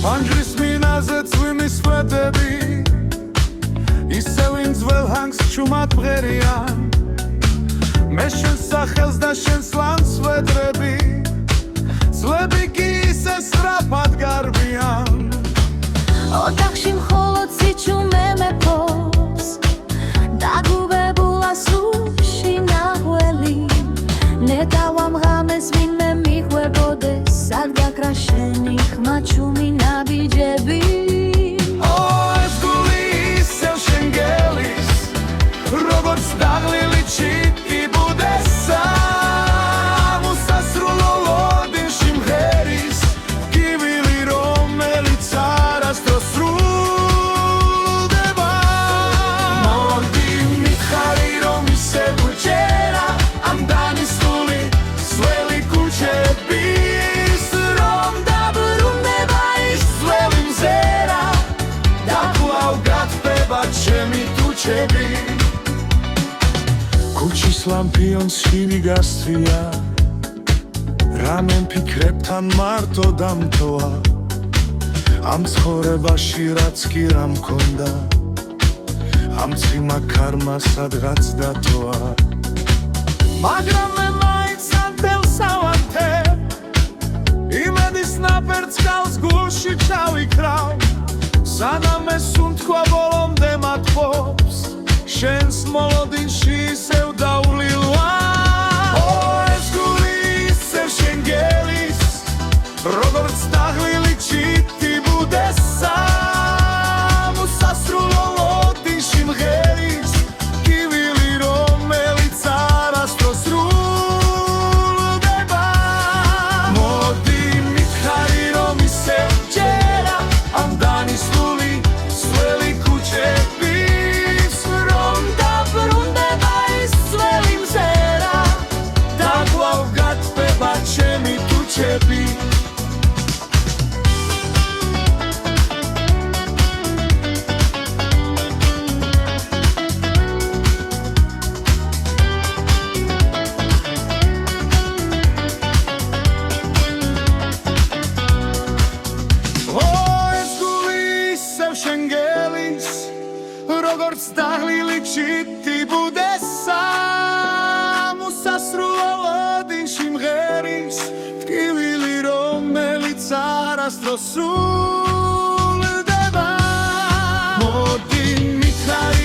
Ანგლის მინაზე წვიმის სვეტები ისევ იმ ძველ ჰანგს ჩუმად ბღერიან მე შენს სახელს და შენს ლანძს ვედრები ძვლები კი ისე სწრაფად გარბიან ოთახში მხოლოდ სიჩუმე მეფობს დაგუბებულა სულში ნაღველი ნეტავამ ღამეს ვინმე მიხვებოდეს არ გაქრა შენი ხმა ჩუმი ნაბიჯები ეს გული ისევ შენ გელის როგორც დაღლილი ჩიტი ბუდესა უსასრულო ლოდინში მღერის კივილი რომელიც არასდროს სრულდება მოდი მითხარი რომ ისე გვიჭერა ამ დანისული სველი ქუჩების რომ დაბრუნდება ის ძველი მზერა და კვლავ გათბება ჩემი თუჩები ქუჩის ლამპიონს შირი გასწრია რამე მფიქრებთან მარტო დამთოა ამ ცხოვრებაში რაც კი რა მქონდა ამ ციმა ქარმა სადღაც დათოა მაგრამ მე მაინც ანთელს ავანთებ იმედის ნაფერს გავს გულში ჩავიქრავ სანამ ეს უთქვა ბოლომდე მათბობს შენს მოლოდინში ისევ დაუვლილვა ეს გული ისევ შენ გელის როგორც დაღლილი ჩიტი ბუდესა უსასრულო ლოდინში მღერის კივილი რომელიც არასდროს სრულდება მოდი მითხარი რომ ისევ ჯერა ამ დანისული სველი ქუჩების რომ დაბრუნდება ის ძველი მზერა და კვლავ გათბება ჩემი თუჩები შენ გელის როგორც დაღლილი ჩიტი ბუდესა უსასრულო ლოდინში მღერის ტკივილი რომელიც არასდროს სრულდება მოდი მითხარი